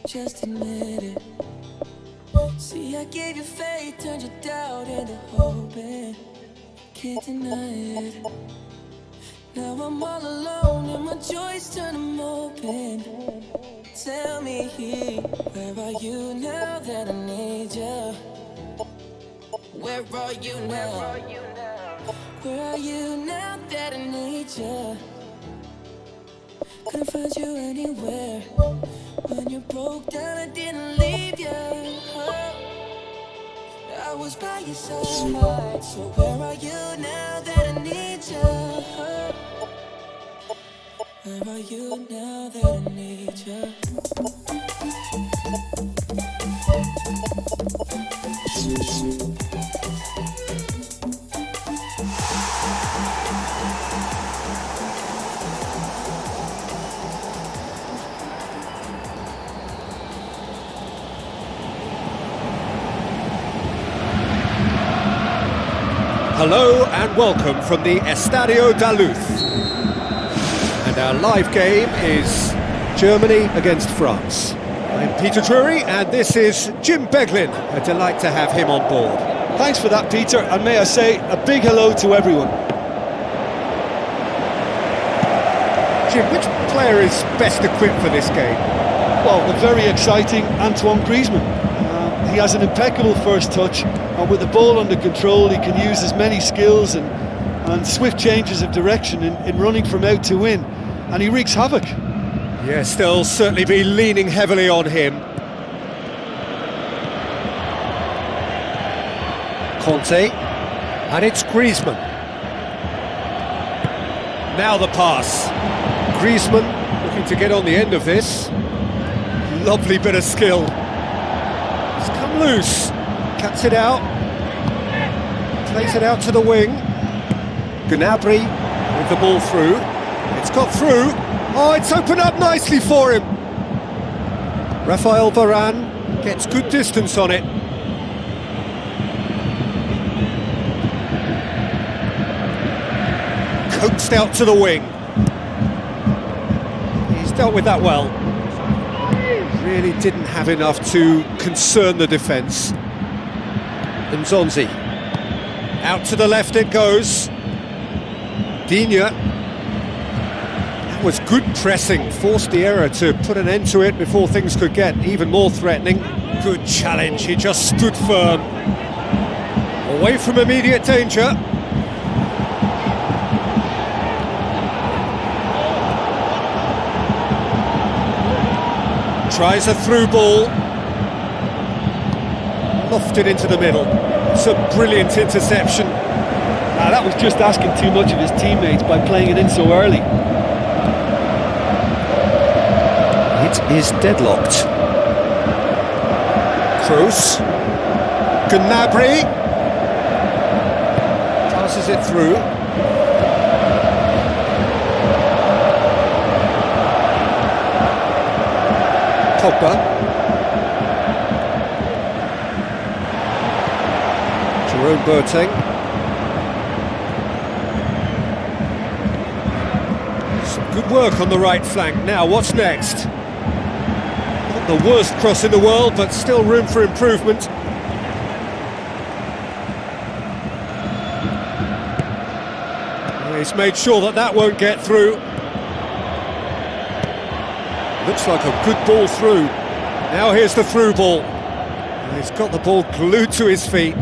Just admit it. See, I gave you faith, turned your doubt into hope, and can't deny it. Now I'm all alone and my joys turn them open. Tell me, where are you now that I need you? Where are you now? Where are you now that I need you? Couldn't find you anywhere. When you broke down, I didn't leave you. I was by your side. So where are you now that I need you? Where are you now that I need you? Hello and welcome from the Estadio da Luz. And our live game is Germany against France. I'm Peter Drury and this is Jim Beglin. A delight to have him on board. Thanks for that, Peter, and may I say a big hello to everyone. Jim, which player is best equipped for this game? Well, the very exciting Antoine Griezmann. He has an impeccable first touch, and with the ball under control he can use his many skills and swift changes of direction in running from out to in, and he wreaks havoc. Yes, they'll certainly be leaning heavily on him. Conte, and it's Griezmann. Now the pass. Griezmann looking to get on the end of this. Lovely bit of skill. It's come loose, cuts it out, plays it out to the wing. Gnabry with the ball through. It's got through. Oh, it's opened up nicely for him. Rafael Varane gets good distance on it. Coaxed out to the wing. He's dealt with that well. Really didn't have enough to concern the defence. Nzonzi. Out to the left it goes. Digne. That was good pressing, forced the error to put an end to it before things could get even more threatening. Good challenge, he just stood firm. Away from immediate danger. Tries a through ball. Lofted into the middle. It's a brilliant interception. That was just asking too much of his teammates by playing it in so early. It is deadlocked. Kroos. Gnabry. Passes it through. Pogba. Jerome Boateng. Some good work on the right flank. Now, what's next? Not the worst cross in the world, but still room for improvement. He's made sure that that won't get through. Looks like a good ball through. Now here's the through ball. He's got the ball glued to his feet.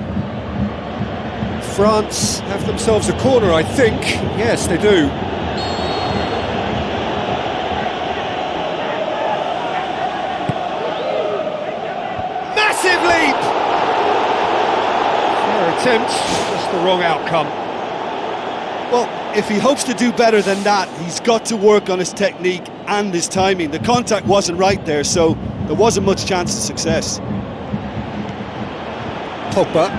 France have themselves a corner, I think. Yes, they do. Massive leap! Fair attempt, just the wrong outcome. Well, if he hopes to do better than that, he's got to work on his technique and his timing. The contact wasn't right there, so there wasn't much chance of success. Pogba.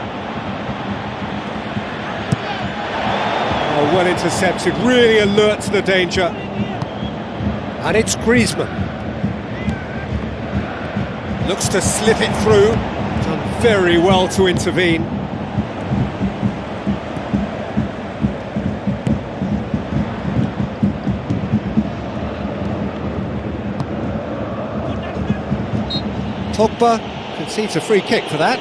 Oh, well intercepted, really alert to the danger. And it's Griezmann. Looks to slip it through. Done very well to intervene. Pogba concedes a free kick for that.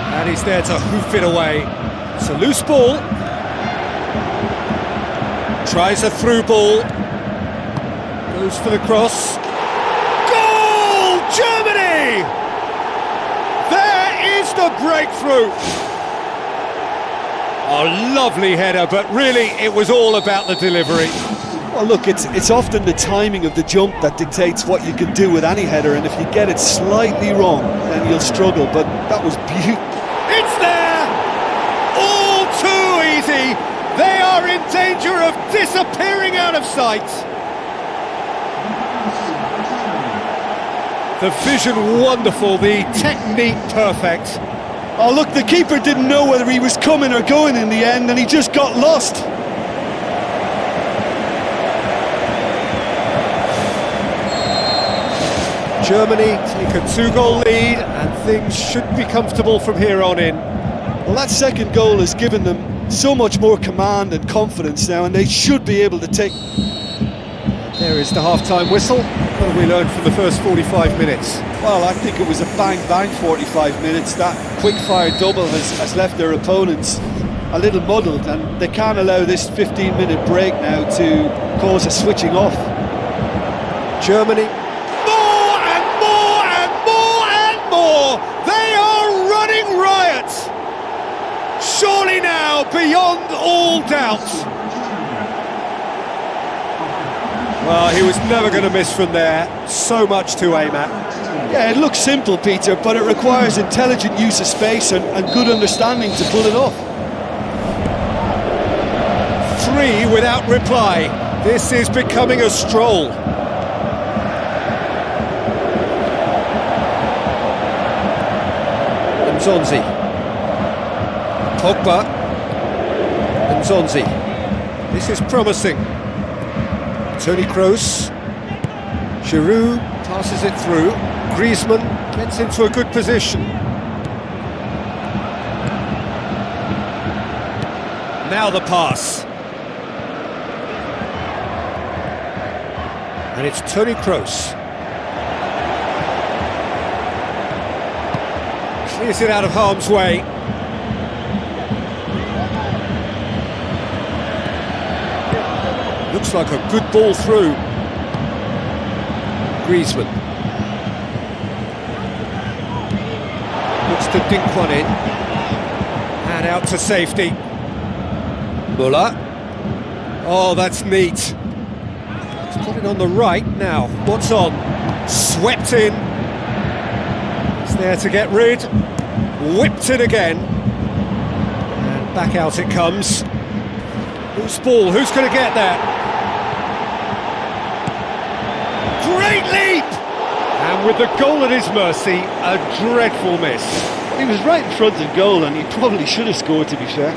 And he's there to hoof it away. It's a loose ball. Tries a through ball. Goes for the cross. Goal! Germany! There is the breakthrough. A lovely header, but really it was all about the delivery. Well, look, it's often the timing of the jump that dictates what you can do with any header, and if you get it slightly wrong, then you'll struggle, but that was beautiful. It's there! All too easy! They are in danger of disappearing out of sight! The vision wonderful, the technique perfect. Oh, look, the keeper didn't know whether he was coming or going in the end, and he just got lost. Germany take a 2-goal lead, and things should be comfortable from here on in. Well, that second goal has given them so much more command and confidence now, and they should be able to take... There is the half-time whistle. What have we learned from the first 45 minutes? Well, I think it was a bang-bang 45 minutes. That quick-fire double has left their opponents a little muddled, and they can't allow this 15-minute break now to cause a switching off. Germany. More and more and more and more! They are running riot! Surely now, beyond all doubt. Well, he was never going to miss from there. So much to aim at. Yeah, it looks simple, Peter, but it requires intelligent use of space and good understanding to pull it off. 3 without reply. This is becoming a stroll. Nzonzi. Pogba. Nzonzi. This is promising. Toni Kroos. Seru passes it through. Griezmann gets into a good position. Now the pass. And it's Toni Kroos. Clears it out of harm's way. Looks like a good ball through. Griezmann. Looks to dink one in. And out to safety. Muller. Oh, that's neat. He's got it on the right now. What's on? Swept in. It's there to get rid. Whipped in again. And back out it comes. Loose ball. Who's going to get that? Great leap! And with the goal at his mercy, a dreadful miss. He was right in front of goal, and he probably should have scored, to be fair.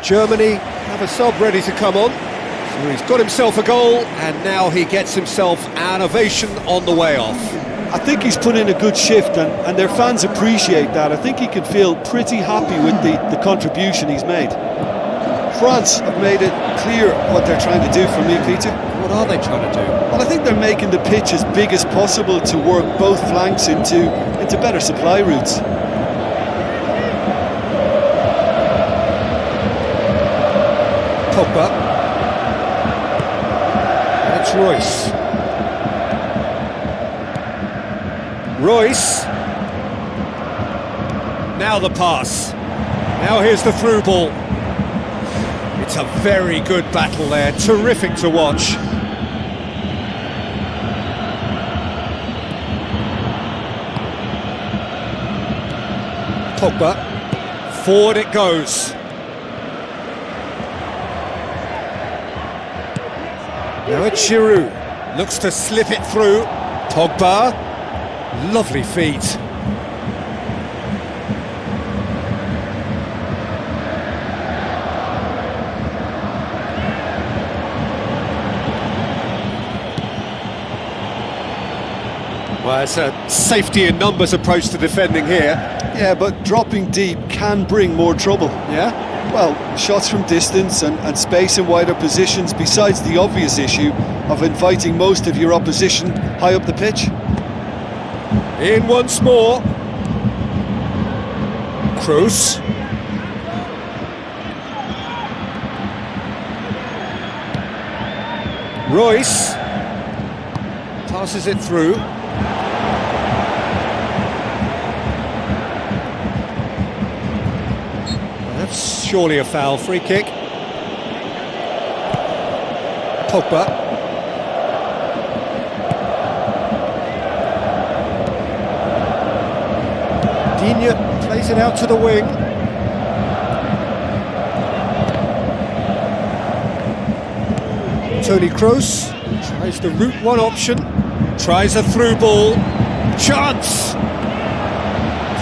Germany have a sub ready to come on, so he's got himself a goal, and now he gets himself an ovation on the way off. I think he's put in a good shift, and their fans appreciate that. I think he can feel pretty happy with the contribution he's made. France have made it clear what they're trying to do for me, Peter. What are they trying to do? Well, I think they're making the pitch as big as possible to work both flanks into better supply routes. Pogba. Royce. Royce. Now the pass. Now here's the through ball. It's a very good battle there, terrific to watch. Pogba, forward it goes. Now it's Seru, looks to slip it through. Pogba, lovely feet. Well, it's a safety in numbers approach to defending here. Yeah, but dropping deep can bring more trouble. Yeah? Well, shots from distance and space in wider positions, besides the obvious issue of inviting most of your opposition high up the pitch. In once more. Kroos. Royce. Passes it through. That's surely a foul. Free kick. Pogba. Digne plays it out to the wing. Toni Kroos tries the route one option. Tries a through ball. Chance!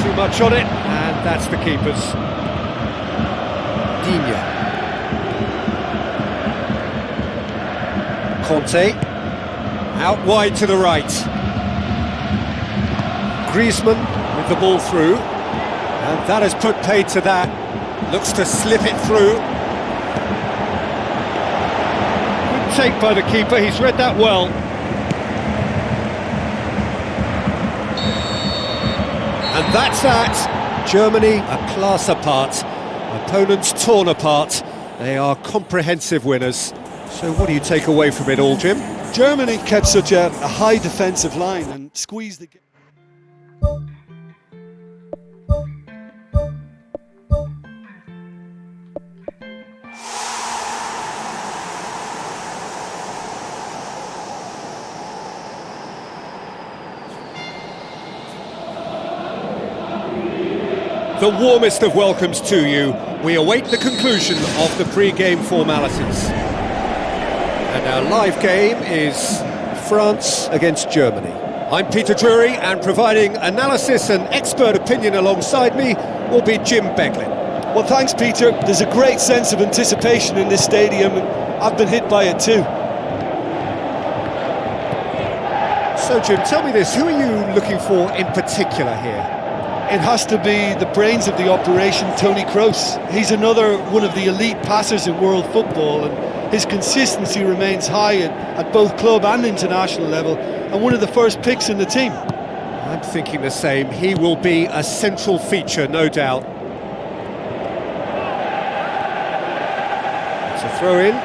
Too much on it, and that's the keeper's. Digne. Conte. Out wide to the right. Griezmann with the ball through. And that has put paid to that. Looks to slip it through. Good take by the keeper, he's read that well. And that's that. Germany, a class apart. Opponents torn apart. They are comprehensive winners. So what do you take away from it all, Jim? Germany kept such a high defensive line and squeezed the game. The warmest of welcomes to you. We await the conclusion of the pre-game formalities. And our live game is France against Germany. I'm Peter Drury, and providing analysis and expert opinion alongside me will be Jim Beglin. Well, thanks, Peter. There's a great sense of anticipation in this stadium, and I've been hit by it too. So, Jim, tell me this, who are you looking for in particular here? It has to be the brains of the operation, Toni Kroos. He's another one of the elite passers in world football, and his consistency remains high at both club and international level, and one of the first picks in the team. I'm thinking the same. He will be a central feature, no doubt. It's a throw-in.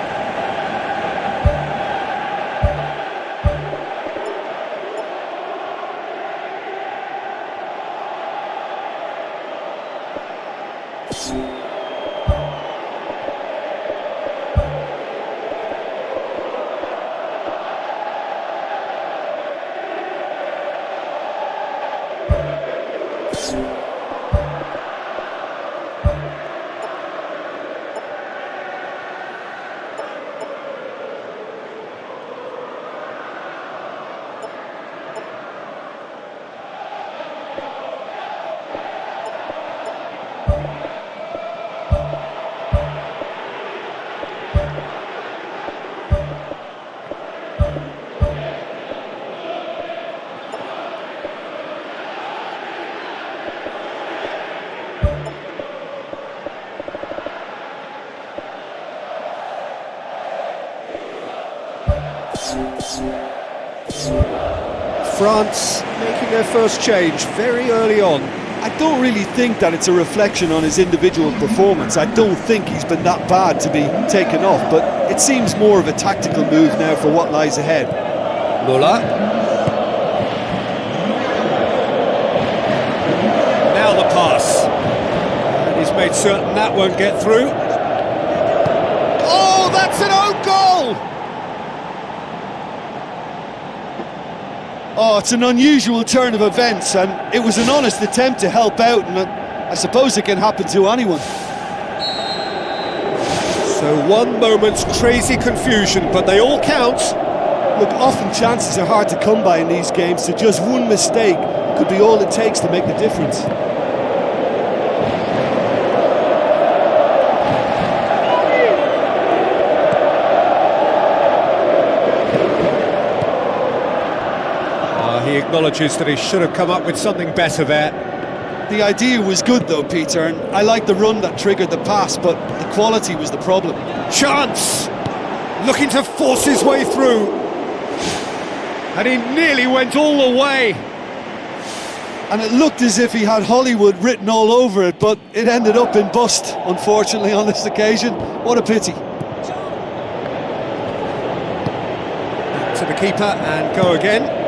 France making their first change very early on. I don't really think that it's a reflection on his individual performance. I don't think he's been that bad to be taken off, but It seems more of a tactical move now for what lies ahead. Muller. Now the pass. And he's made certain that won't get through. Oh, that's an own goal! Oh, it's an unusual turn of events, and it was an honest attempt to help out, and I suppose it can happen to anyone. So one moment's crazy confusion, but they all count. Look, often chances are hard to come by in these games, so just one mistake could be all it takes to make the difference. He acknowledges that he should have come up with something better there. The idea was good though, Peter, and I like the run that triggered the pass, but the quality was the problem. Chance! Looking to force his way through. And he nearly went all the way. And it looked as if he had Hollywood written all over it, but it ended up in bust, unfortunately, on this occasion. What a pity. Back to the keeper and go again.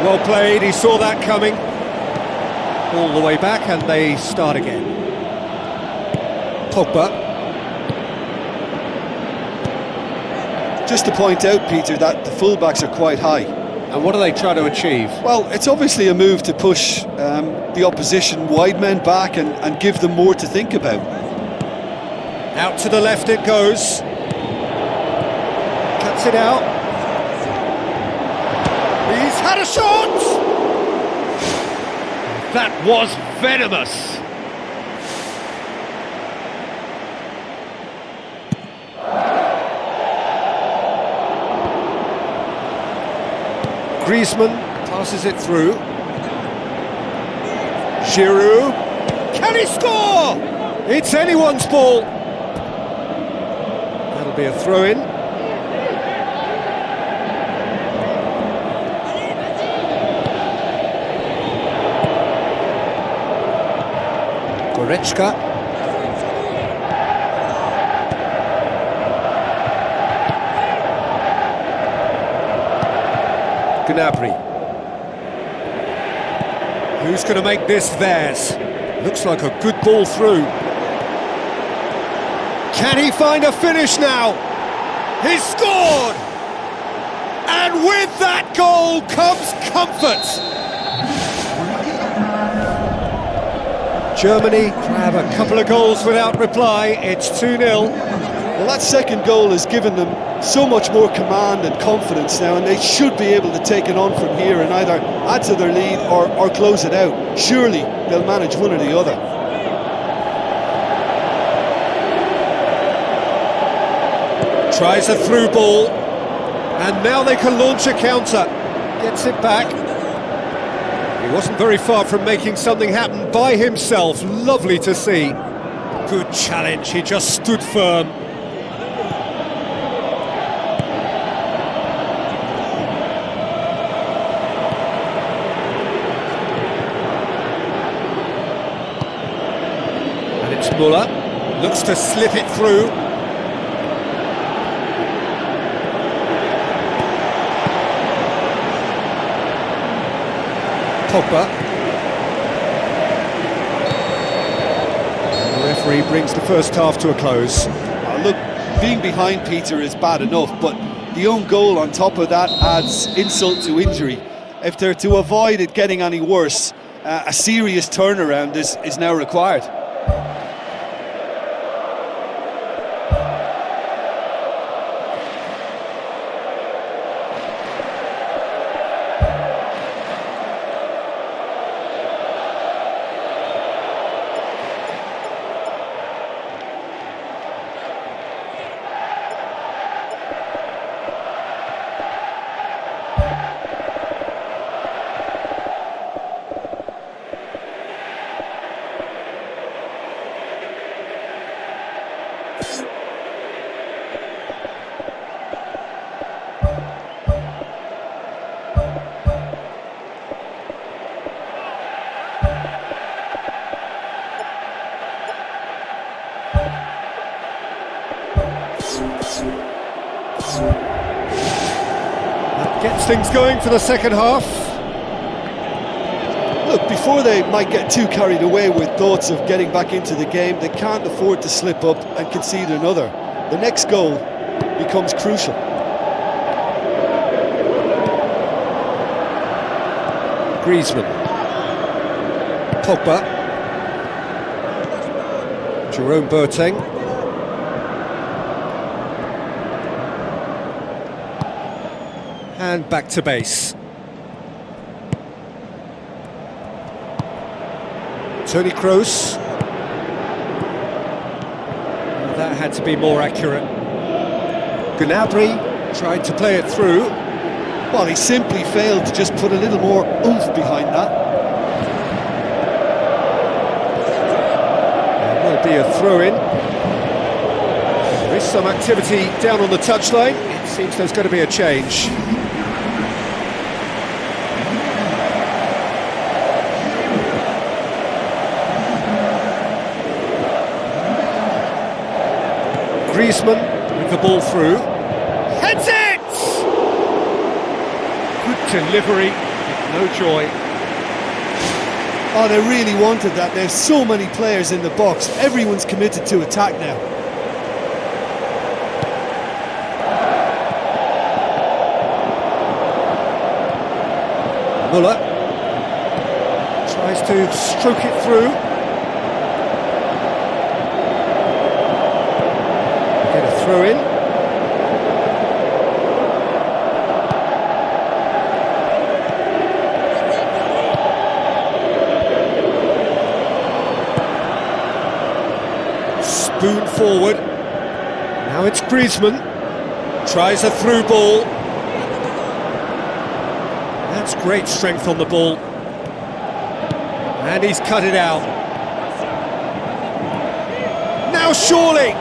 Well played, he saw that coming. All the way back and they start again. Pogba. Just to point out, Peter, that the fullbacks are quite high. And what are they trying to achieve? Well, it's obviously a move to push the opposition wide men back and give them more to think about. Out to the left it goes. Cuts it out. He's had a shot! That was venomous. Griezmann passes it through. Seru. Can he score? It's anyone's ball. That'll be a throw-in. Goretzka. Gnabry. Who's going to make this theirs? Looks like a good ball through. Can he find a finish now? He's scored! And with that goal comes comfort. Germany grab a couple of goals without reply. It's 2-0. Well, that second goal has given them so much more command and confidence now, and they should be able to take it on from here and either add to their lead or close it out. Surely they'll manage one or the other. Tries a through ball, and now they can launch a counter. Gets it back. He wasn't very far from making something happen by himself. Lovely to see. Good challenge, he just stood firm. And it's Muller. Looks to slip it through. Pogba. And the referee brings the first half to a close. Look, being behind, Peter, is bad enough, but the own goal on top of that adds insult to injury. If they're to avoid it getting any worse, a serious turnaround is now required. That gets things going for the second half. Look, before they might get too carried away with thoughts of getting back into the game, they can't afford to slip up and concede another. The next goal becomes crucial. Griezmann. Pogba. Jerome Boateng. And back to base. Toni Kroos. That had to be more accurate. Gnabry tried to play it through. Well, he simply failed to just put a little more oomph behind that. There will be a throw-in. There is some activity down on the touchline. It seems there's going to be a change. Griezmann with the ball through. Heads it! Good delivery, no joy. Oh, they really wanted that. There's so many players in the box. Everyone's committed to attack now. Muller tries to stroke it through. Get a throw in. Spoon forward. Now it's Griezmann. Tries a through ball. That's great strength on the ball. And he's cut it out. Now surely!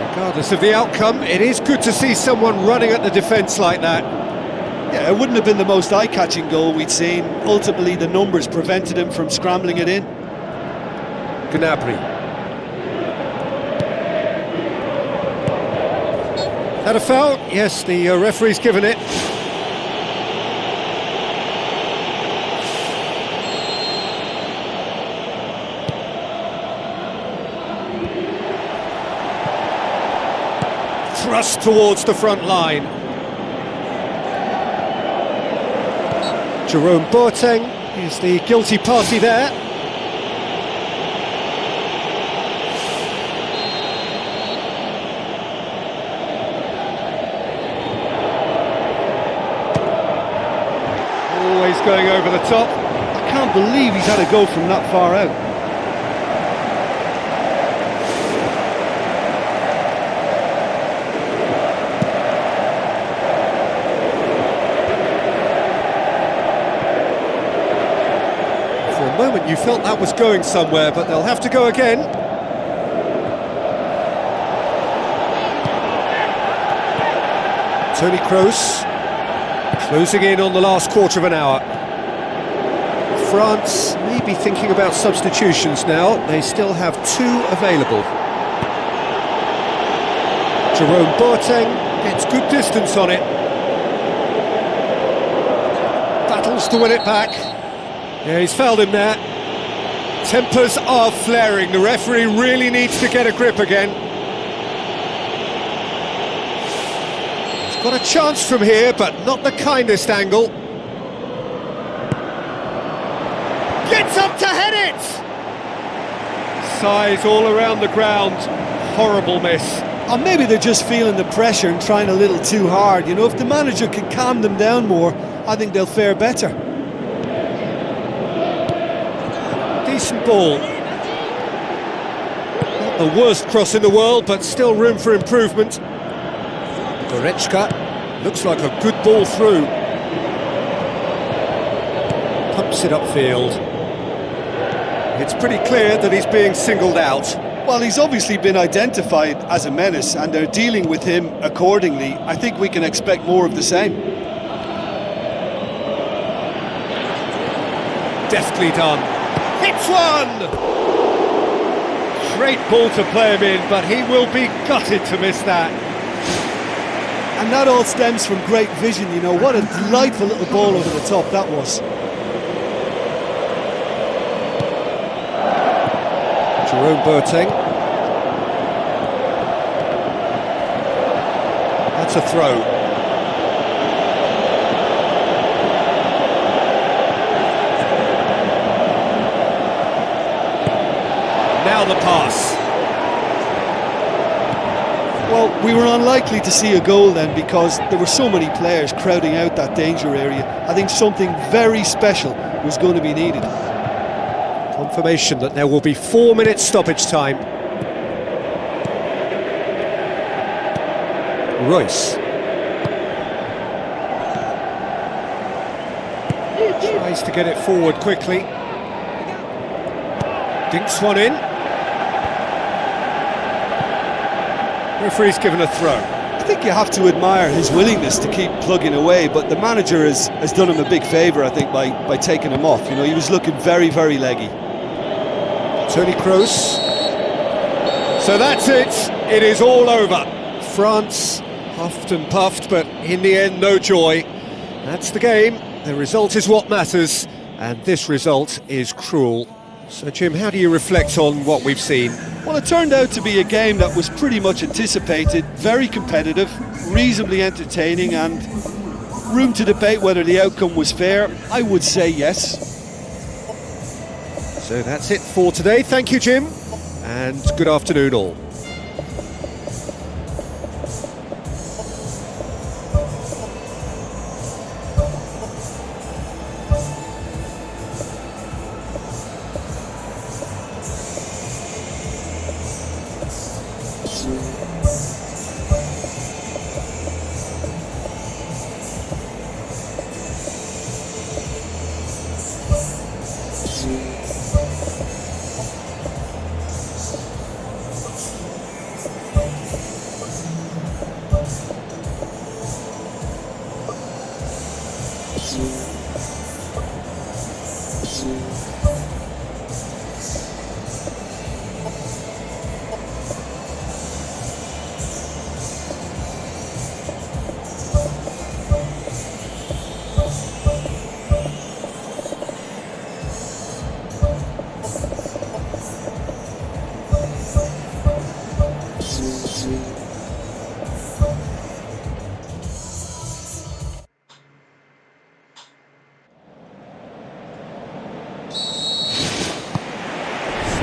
Regardless of the outcome, it is good to see someone running at the defence like that. Yeah, it wouldn't have been the most eye-catching goal we'd seen. Ultimately, the numbers prevented him from scrambling it in. Gnabry. Had a foul? Yes, the referee's given it. Thrust towards the front line. Jerome Boateng is the guilty party there. Always going over the top. I can't believe he's had a go from that far out. For a moment you felt that was going somewhere, but they'll have to go again. Toni Kroos closing in on the last quarter of an hour. France may be thinking about substitutions now. They still have two available. Jerome Boateng gets good distance on it. Battles to win it back. Yeah, he's fouled him there. Tempers are flaring. The referee really needs to get a grip again. He's got a chance from here, but not the kindest angle. Gets up to head it! Size all around the ground. Horrible miss. Or maybe they're just feeling the pressure and trying a little too hard. You know, if the manager can calm them down more, I think they'll fare better. Decent ball. Not the worst cross in the world, but still room for improvement. Goretzka looks like a good ball through. Pumps it upfield. It's pretty clear that he's being singled out. Well, he's obviously been identified as a menace and they're dealing with him accordingly. I think we can expect more of the same. Deftly done. Hits one! Great ball to play him in, but he will be gutted to miss that. And that all stems from great vision, you know. What a delightful little ball over the top that was. Jerome Boateng. That's a throw. Now the pass. Well, we were unlikely to see a goal then because there were so many players crowding out that danger area. I think something very special was going to be needed. Confirmation that there will be 4 minutes stoppage time. Royce. Tries to get it forward quickly. Dinks one in. Referee's given a throw. I think you have to admire his willingness to keep plugging away, but the manager has done him a big favour, I think, by taking him off. You know, he was looking very, very leggy. Tony Kroos. So that's it. It is all over. France huffed and puffed, but in the end, no joy. That's the game. The result is what matters, and this result is cruel. So, Jim, how do you reflect on what we've seen? Well, it turned out to be a game that was pretty much anticipated, very competitive, reasonably entertaining, and room to debate whether the outcome was fair. I would say yes. So that's it for today. Thank you, Jim, and good afternoon all.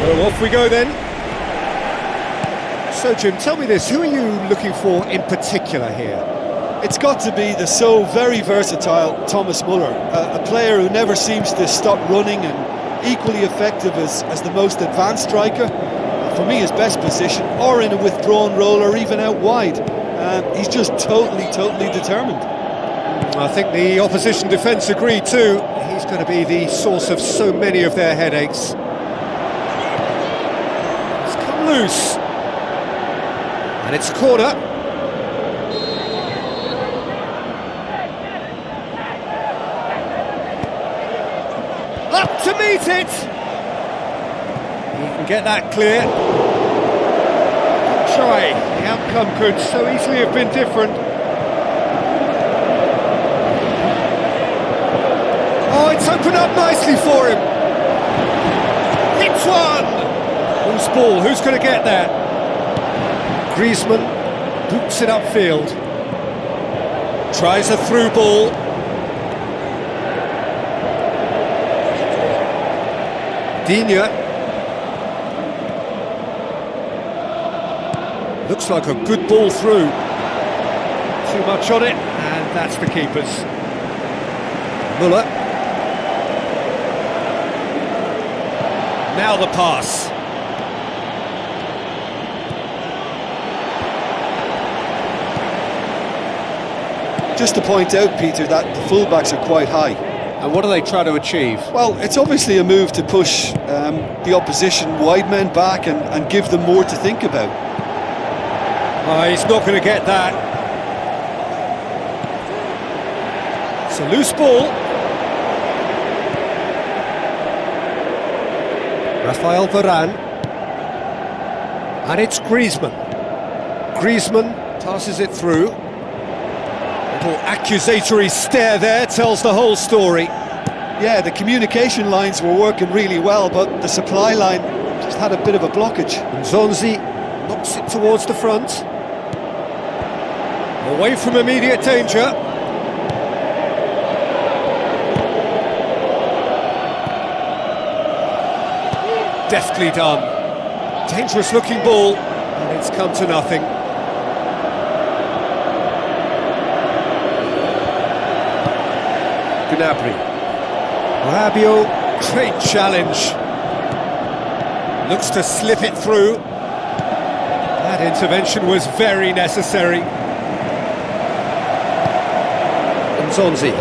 So off we go then. So Jim, tell me this, who are you looking for in particular here? It's got to be the so very versatile Thomas Muller, a player who never seems to stop running and equally effective as the most advanced striker. For me, his best position, or in a withdrawn role, or even out wide. He's just totally determined. I think the opposition defence agree too. He's going to be the source of so many of their headaches. It's come loose. And it's a corner. Up to meet it! He can get that clear. Good try. The outcome could so easily have been different. Oh, it's opened up nicely for him. Hits one! Loose ball, who's going to get that? Griezmann boots it upfield. Tries a through ball. Digne. Looks like a good ball through. Too much on it, and that's the keeper's. Muller. Now the pass. Just to point out, Peter, that the fullbacks are quite high. And what do they try to achieve? Well, it's obviously a move to push the opposition wide men back and give them more to think about. He's not going to get that. It's a loose ball. Rafael Varane. And it's Griezmann. Griezmann passes it through. Little accusatory stare there tells the whole story. Yeah, the communication lines were working really well, but the supply line just had a bit of a blockage. Zonzi knocks it towards the front. Away from immediate danger. Deftly done. Dangerous looking ball, and it's come to nothing. Gnabry. Rabiot, great challenge. Looks to slip it through. That intervention was very necessary. Zonzi.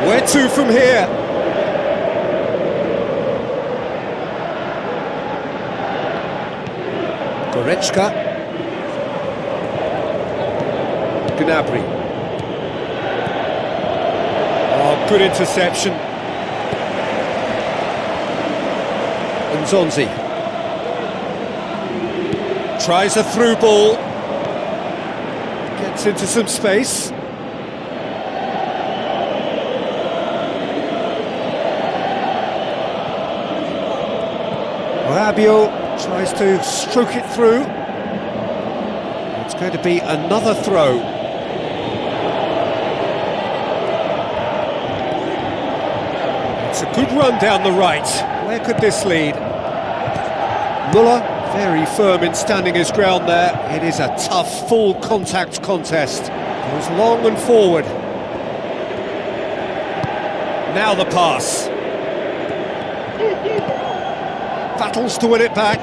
Where to from here? Goretzka. Gnabry. Oh, good interception. Zonzi. Tries a through ball. Gets into some space. Rabiot tries to stroke it through. It's going to be another throw. It's a good run down the right. Where could this lead? Muller, very firm in standing his ground there. It is a tough, full contact contest. Goes long and forward. Now the pass. Battles to win it back.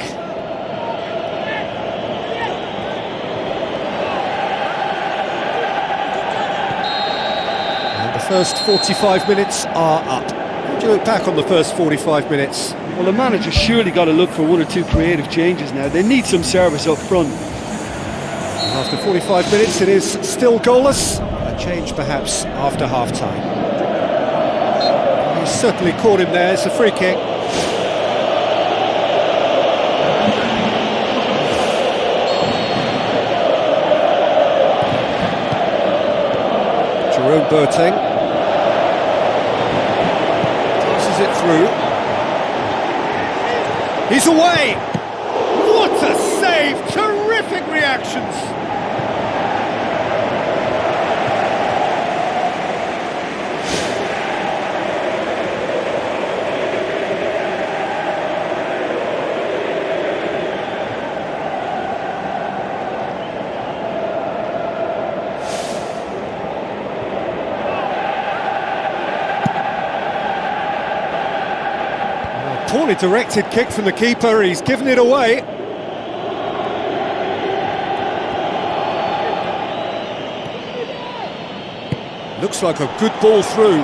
And the first 45 minutes are up. How do you look back on the first 45 minutes? Well, the manager's surely got to look for one or two creative changes now. They need some service up front. After 45 minutes, it is still goalless. A change perhaps after half-time. He's certainly caught him there. It's a free kick. Jerome Boateng tosses it through. He's away! What a save! Terrific reactions! Poorly directed kick from the keeper, he's given it away. Looks like a good ball through.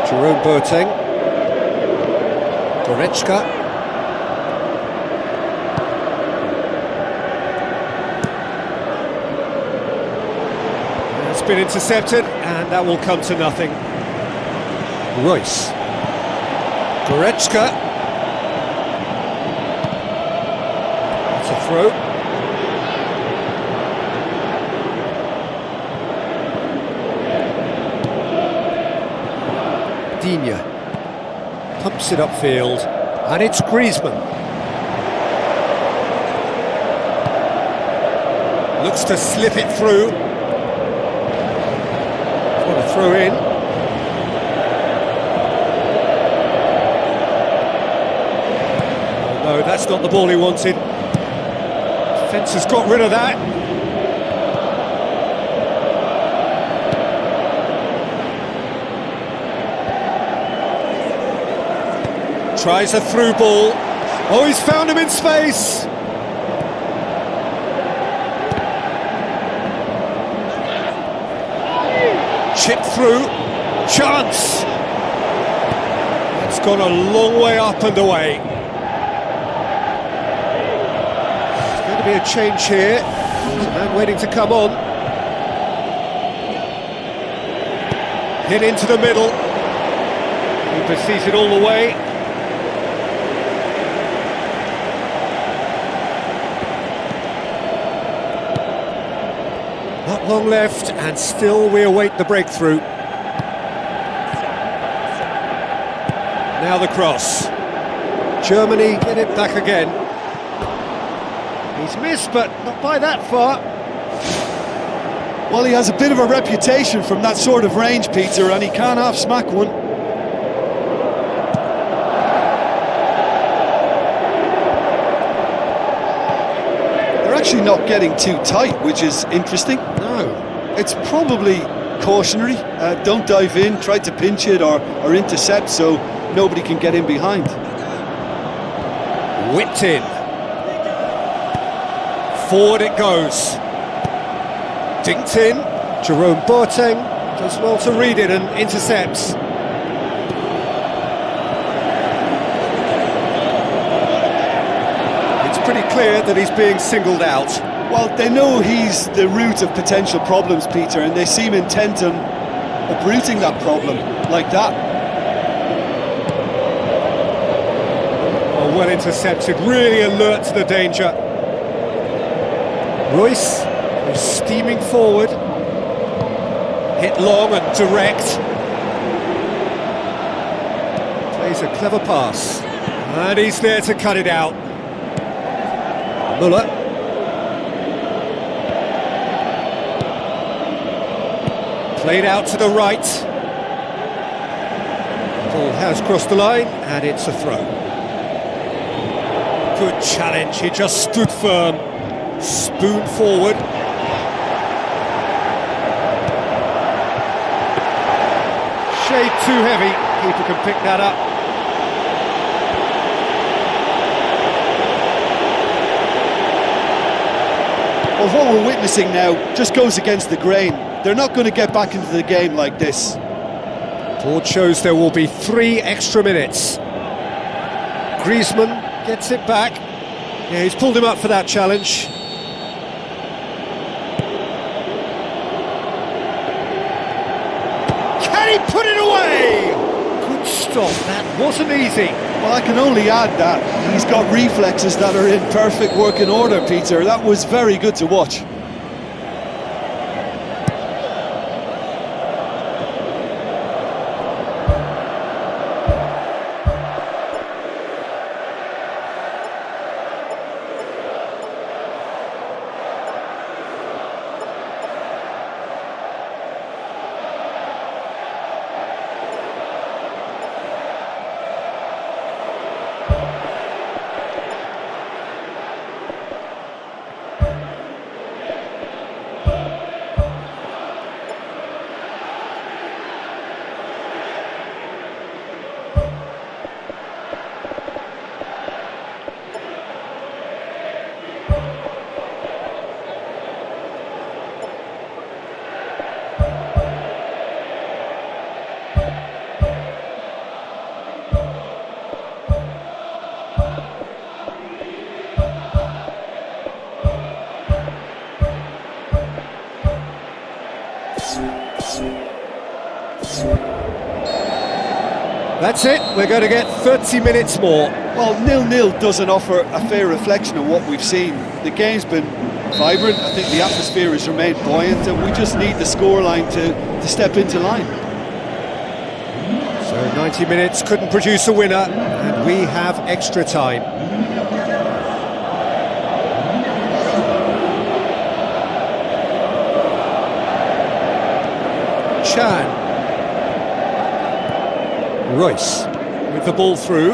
Jerome Boateng. Goretzka. It's been intercepted, and that will come to nothing. Royce. Goretzka. It's a throw. Digne. Pumps it upfield, and it's Griezmann. Looks to slip it through. What a throw in. Oh no, that's not the ball he wanted. Defence has got rid of that. Tries a through ball. Oh, he's found him in space. Chip through, chance! It's gone a long way up and away. Could be a change here. There's a man waiting to come on. Hit into the middle. Keeper sees it all the way. Not long left, and still we await the breakthrough. Now the cross. Germany get it back again. He's missed, but not by that far. Well, he has a bit of a reputation from that sort of range, Peter, and he can't half-smack one. They're actually not getting too tight, which is interesting. No. It's probably cautionary. Don't dive in, try to pinch it or intercept so nobody can get in behind. Whipped in. Forward it goes. Dinked in. Jerome Boateng does well to read it and intercepts. It's pretty clear that he's being singled out. Well, they know he's the root of potential problems, Peter, and they seem intent on uprooting that problem like that. Oh, well intercepted, really alert to the danger. Royce is steaming forward. Hit long and direct. Plays a clever pass. And he's there to cut it out. Muller. Played out to the right. Ball has crossed the line, and it's a throw. Good challenge, he just stood firm. Spoon forward. Shade too heavy, keeper can pick that up. Well, what we're witnessing now just goes against the grain. They're not going to get back into the game like this. Board shows there will be 3 extra minutes. Griezmann gets it back. Yeah, he's pulled him up for that challenge. Can he put it away? Good stop, that wasn't easy. Well, I can only add that he's got reflexes that are in perfect working order, Peter. That was very good to watch. That's it, we're going to get 30 minutes more. Well, 0-0 doesn't offer a fair reflection of what we've seen. The game's been vibrant, I think the atmosphere has remained buoyant, and we just need the scoreline to step into line. So 90 minutes couldn't produce a winner, and we have extra time. Chan. Royce with the ball through.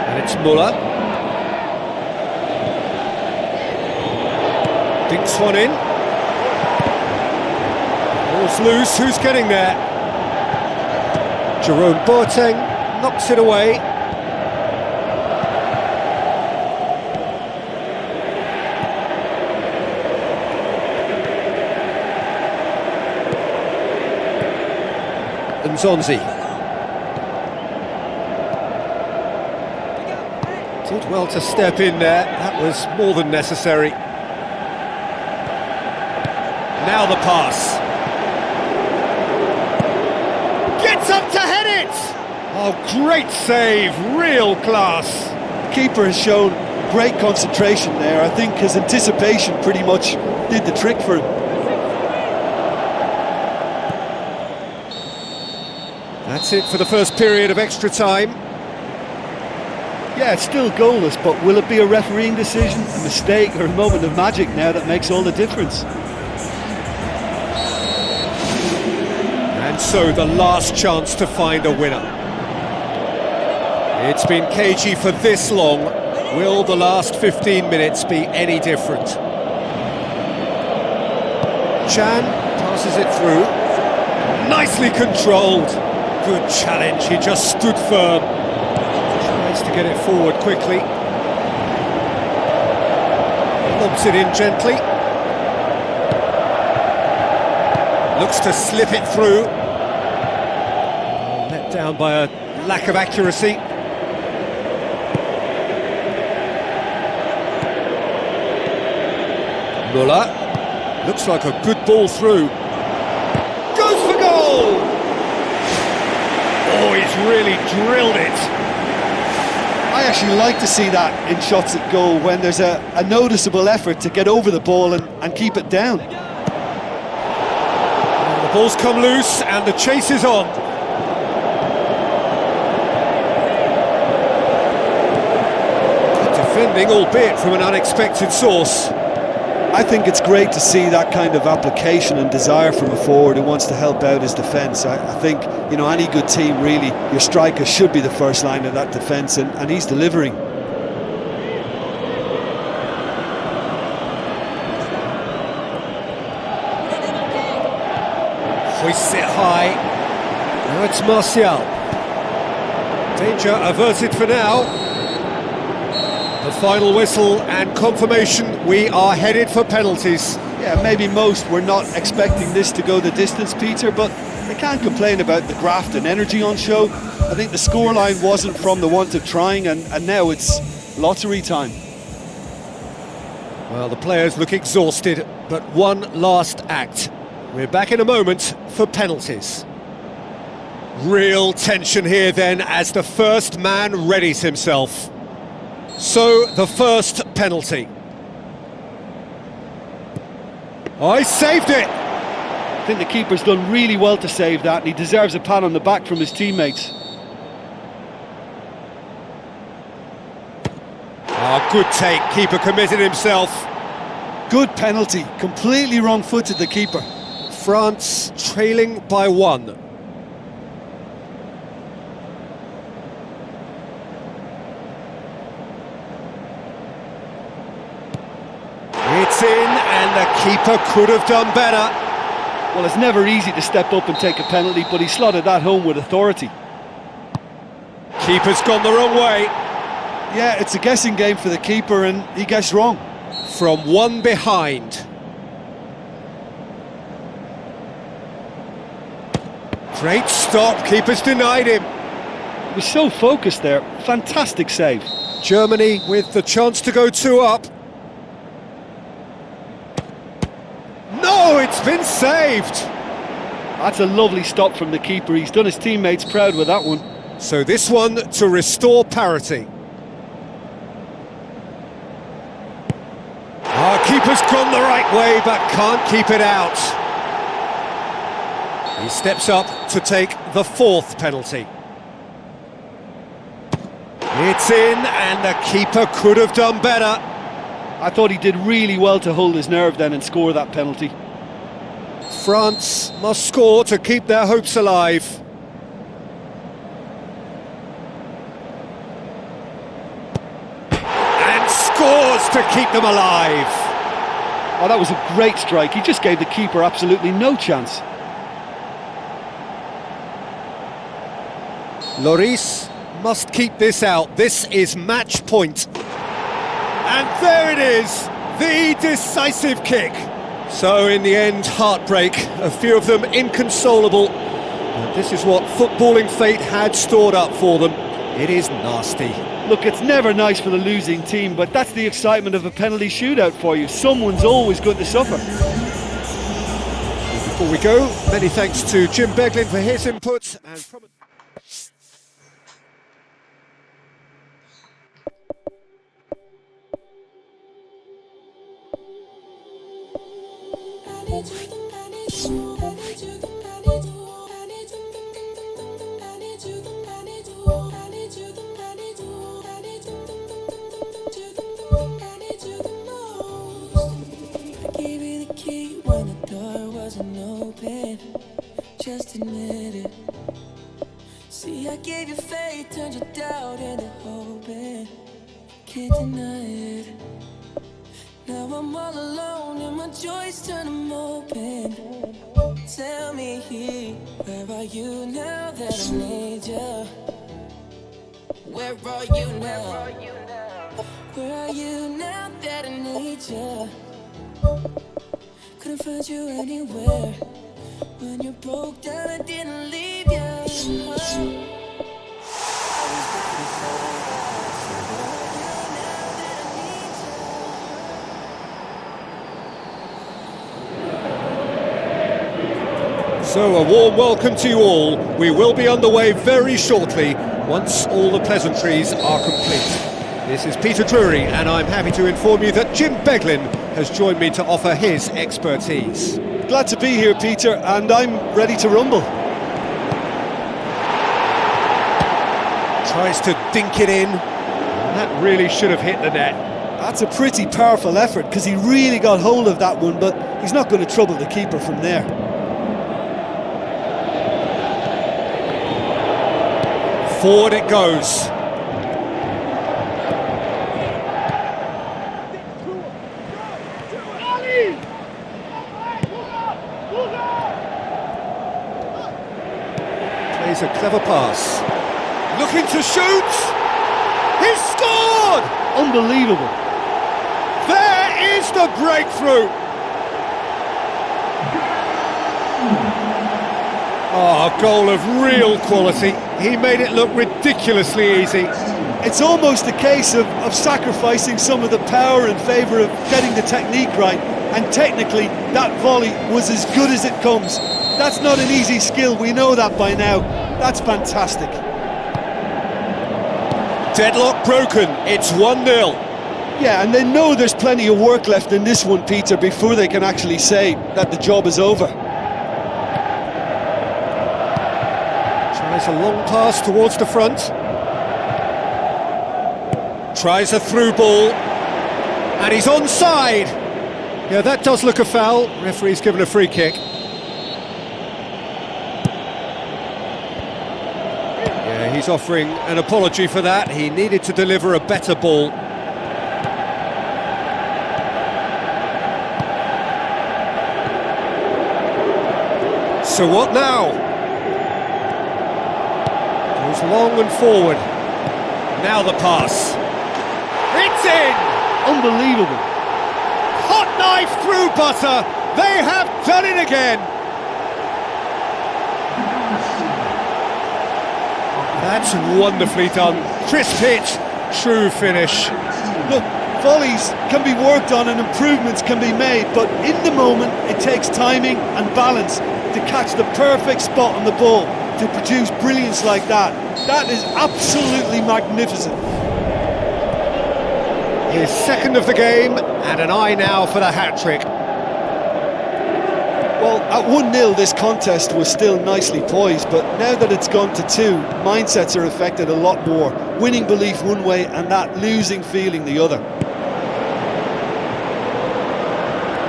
And it's Muller. Dinks one in. Ball's loose, who's getting there? Jerome Boateng knocks it away. Zonzi. Did well to step in there, that was more than necessary. Now the pass. Gets up to head it! Oh, great save, real class. The keeper has shown great concentration there. I think his anticipation pretty much did the trick for him. That's it for the first period of extra time. Yeah, it's still goalless, but will it be a refereeing decision, a mistake, or a moment of magic now that makes all the difference? And so the last chance to find a winner. It's been cagey for this long. Will the last 15 minutes be any different? Chan passes it through. Nicely controlled. Good challenge, he just stood firm. Tries to get it forward quickly. Lobs it in gently. Looks to slip it through. Let down by a lack of accuracy. Muller. Looks like a good ball through. Goes for goal! Oh, he's really drilled it. I actually like to see that in shots at goal, when there's a noticeable effort to get over the ball and keep it down. The ball's come loose and the chase is on. Good defending, albeit from an unexpected source. I think it's great to see that kind of application and desire from a forward who wants to help out his defence. I think, you know, any good team, really, your striker should be the first line of that defence, and he's delivering. Hoists it high. Now it's Martial. Danger averted for now. The final whistle and confirmation, we are headed for penalties. Yeah, maybe most were not expecting this to go the distance, Peter, but they can't complain about the graft and energy on show. I think the scoreline wasn't from the want of trying, and now it's lottery time. Well, the players look exhausted, but one last act. We're back in a moment for penalties. Real tension here then as the first man readies himself. So, the first penalty. Oh, he saved it! I think the keeper's done really well to save that, and he deserves a pat on the back from his teammates. Oh, good take, keeper committed himself. Good penalty, completely wrong-footed the keeper. France trailing by 1. It's in, and the keeper could have done better. Well, it's never easy to step up and take a penalty, but he slotted that home with authority. Keeper's gone the wrong way. Yeah, it's a guessing game for the keeper, and he guessed wrong. From one behind. Great stop, keeper's denied him. He was so focused there, fantastic save. Germany with the chance to go 2 up. No, it's been saved! That's a lovely stop from the keeper, he's done his teammates proud with that one. So this one to restore parity. Our keeper's gone the right way, but can't keep it out. He steps up to take the 4th penalty. It's in, and the keeper could have done better. I thought he did really well to hold his nerve then and score that penalty. France must score to keep their hopes alive. And scores to keep them alive. Oh, that was a great strike. He just gave the keeper absolutely no chance. Lloris must keep this out. This is match point. And there it is, the decisive kick. So in the end, heartbreak, a few of them inconsolable. And this is what footballing fate had stored up for them. It is nasty. Look, it's never nice for the losing team, but that's the excitement of a penalty shootout for you. Someone's always going to suffer. Before we go, many thanks to Jim Beglin for his input. And just admit it. See, I gave you faith, turned your doubt into hope, and can't deny it. Now I'm all alone and my joys turn them open. Tell me, where are you now that I need you? Where are you now? Where are you now that I need you? Couldn't find you anywhere. When you broke down, I didn't leave you. so a warm welcome to you all. We will be underway very shortly once all the pleasantries are complete. This is Peter Drury, and I'm happy to inform you that Jim Beglin has joined me to offer his expertise. Glad to be here, Peter, and I'm ready to rumble. Tries to dink it in. That really should have hit the net. That's a pretty powerful effort, because he really got hold of that one, but he's not going to trouble the keeper from there. Forward it goes. Plays a clever pass. Looking to shoot. He's scored! Unbelievable. There is the breakthrough. Oh, a goal of real quality. He made it look ridiculously easy. It's almost a case of sacrificing some of the power in favour of getting the technique right, and technically that volley was as good as it comes. That's not an easy skill, we know that by now. That's fantastic. Deadlock broken, it's 1-0. Yeah, and they know there's plenty of work left in this one, Peter, before they can actually say that the job is over. Tries a long pass towards the front. Tries a through ball. And he's onside. Yeah, that does look a foul. Referee's given a free kick. Yeah, he's offering an apology for that. He needed to deliver a better ball. So what now? Goes long and forward. Now the pass. It's in! Unbelievable. Hot knife through butter. They have done it again. That's wonderfully done. Crisp hit, true finish. Look, volleys can be worked on and improvements can be made, but in the moment it takes timing and balance to catch the perfect spot on the ball to produce brilliance like that. That is absolutely magnificent. His second of the game, and an eye now for the hat-trick. Well, at 1-0 this contest was still nicely poised, but now that it's gone to 2, mindsets are affected a lot more. Winning belief one way and that losing feeling the other.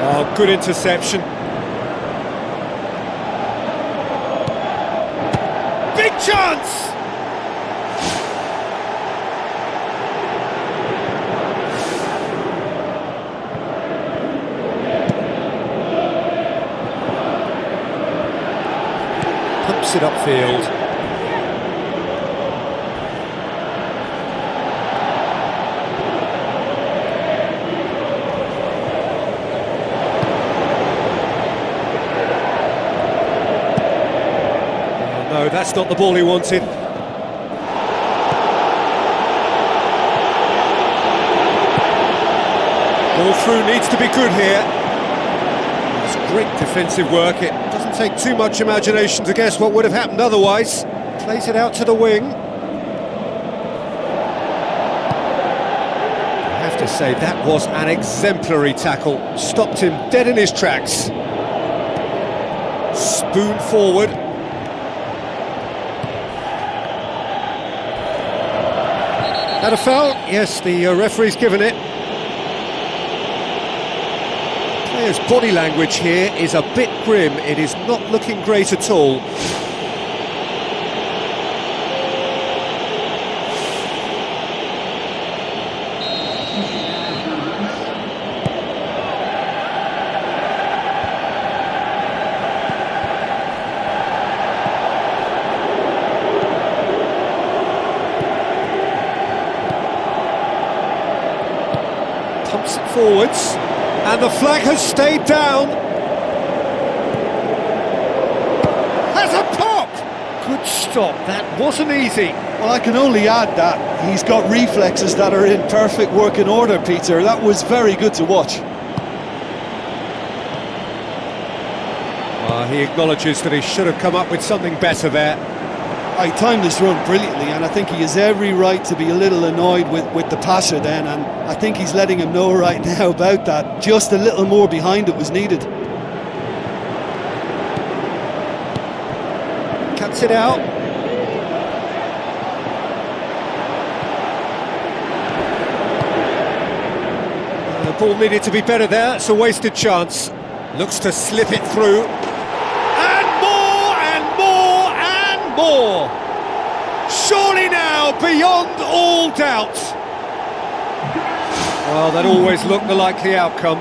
Oh, good interception. Big chance! Pumps it upfield. Oh, no, that's not the ball he wanted. Ball through needs to be good here. It's great defensive work. It doesn't take too much imagination to guess what would have happened otherwise. Plays it out to the wing. I have to say, that was an exemplary tackle. Stopped him dead in his tracks. Spoon forward. That a foul? Yes, the referee's given it. Players' body language here is a bit grim. It is not looking great at all. Pumps it forwards, and the flag has stayed down. Has a pop! Good stop, that wasn't easy. Well, I can only add that he's got reflexes that are in perfect working order, Peter. That was very good to watch. He acknowledges that he should have come up with something better there. He timed this run brilliantly, and I think he has every right to be a little annoyed with the passer then, and I think he's letting him know right now about that. Just a little more behind it was needed. Cuts it out. The ball needed to be better there. It's a wasted chance. Looks to slip it through. And more, and more, and more. Surely now, beyond all doubt. Well, that always looked the likely outcome.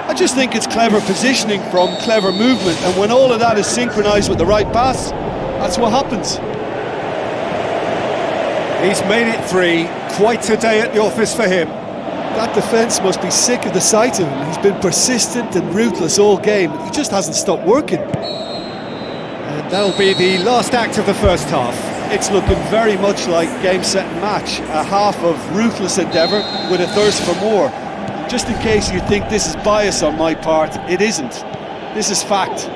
I just think it's clever positioning from clever movement, and when all of that is synchronised with the right pass, that's what happens. He's made it 3. Quite a day at the office for him. That defence must be sick of the sight of him. He's been persistent and ruthless all game. He just hasn't stopped working. And that'll be the last act of the first half. It's looking very much like game, set and match. A half of ruthless endeavour with a thirst for more. Just in case you think this is bias on my part, it isn't. This is fact.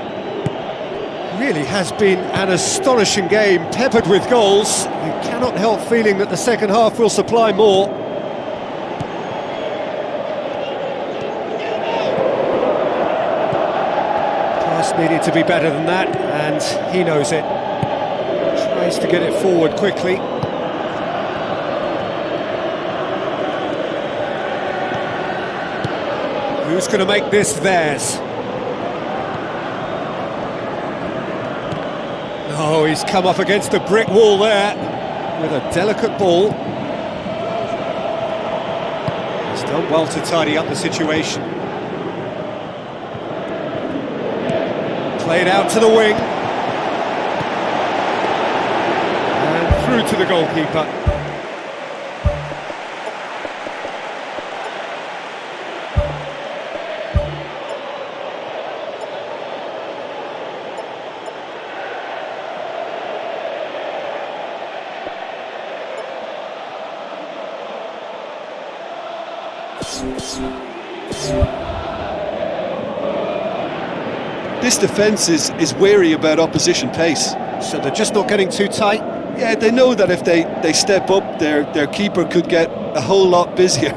Really has been an astonishing game, peppered with goals. You cannot help feeling that the second half will supply more. Pass needed to be better than that, and he knows it. Tries to get it forward quickly. Who's going to make this theirs? Oh, he's come up against a brick wall there with a delicate ball. He's done well to tidy up the situation. Played out to the wing. And through to the goalkeeper. This defence is wary about opposition pace. So they're just not getting too tight? Yeah, they know that if they step up, their keeper could get a whole lot busier.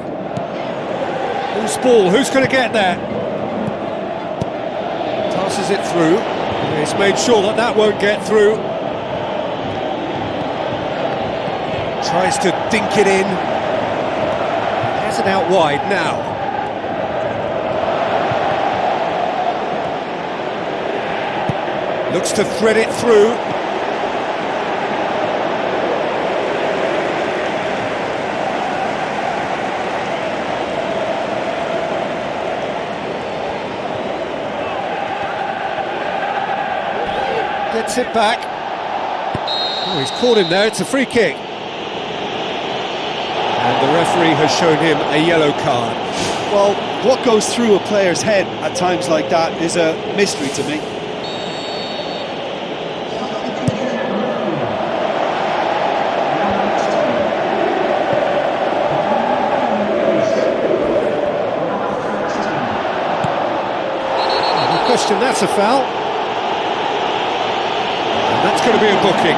Who's ball? Who's going to get there? Passes it through. He's made sure that that won't get through. Tries to dink it in. Has it out wide now. Looks to thread it through. Gets it back. Oh, he's caught him there, it's a free kick. And the referee has shown him a yellow card. Well, what goes through a player's head at times like that is a mystery to me. imagine that's a foul. And that's going to be a booking.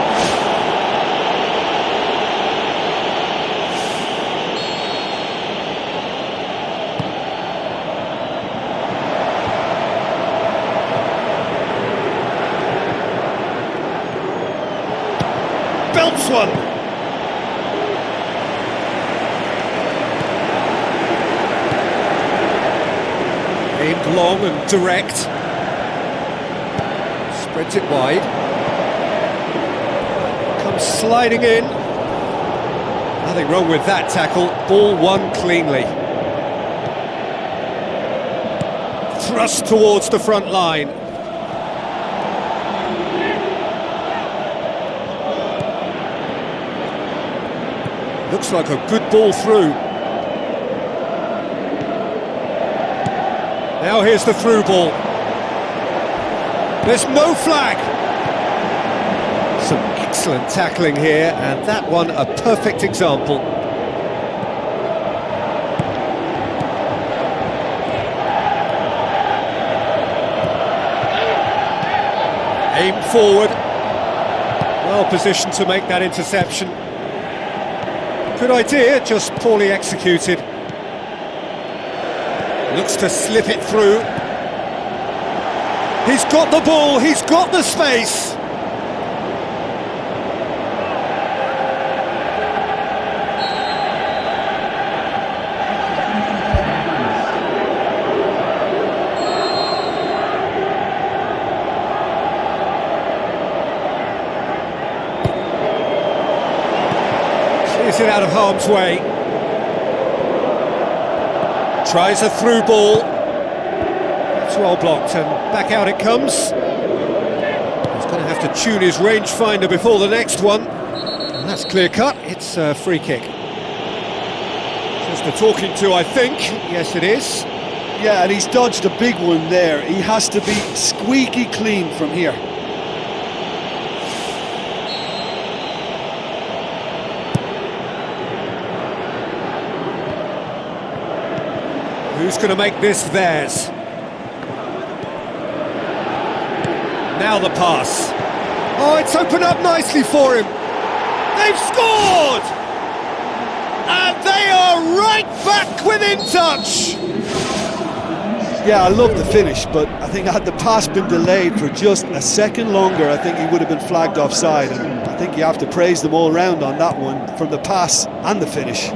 Belts one. Aimed long and direct. Spreads it wide. Comes sliding in. Nothing wrong with that tackle. Ball won cleanly. Thrust towards the front line. Looks like a good ball through. Now here's the through ball. There's no flag. Some excellent tackling here, and that one a perfect example. Aim forward. Well positioned to make that interception. Good idea, just poorly executed. Looks to slip it through. He's got the ball, he's got the space. Clears it out of harm's way. Tries a through ball. It's well blocked and back out it comes. He's going to have to tune his rangefinder before the next one. And that's clear cut, it's a free kick. Just the talking to, I think. Yes, it is. Yeah, and he's dodged a big one there. He has to be squeaky clean from here. Who's going to make this theirs? Now the pass. Oh, it's opened up nicely for him. They've scored! And they are right back within touch. Yeah, I love the finish, but I think had the pass been delayed for just a second longer, I think he would have been flagged offside. And I think you have to praise them all round on that one, from the pass and the finish.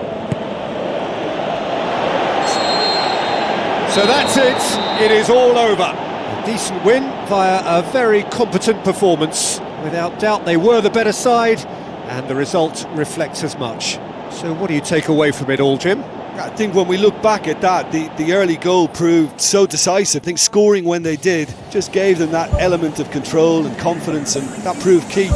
So that's it, it is all over. A decent win via a very competent performance. Without doubt they were the better side, and the result reflects as much. So what do you take away from it all, Jim? I think when we look back at that, the early goal proved so decisive. I think scoring when they did just gave them that element of control and confidence, and that proved key.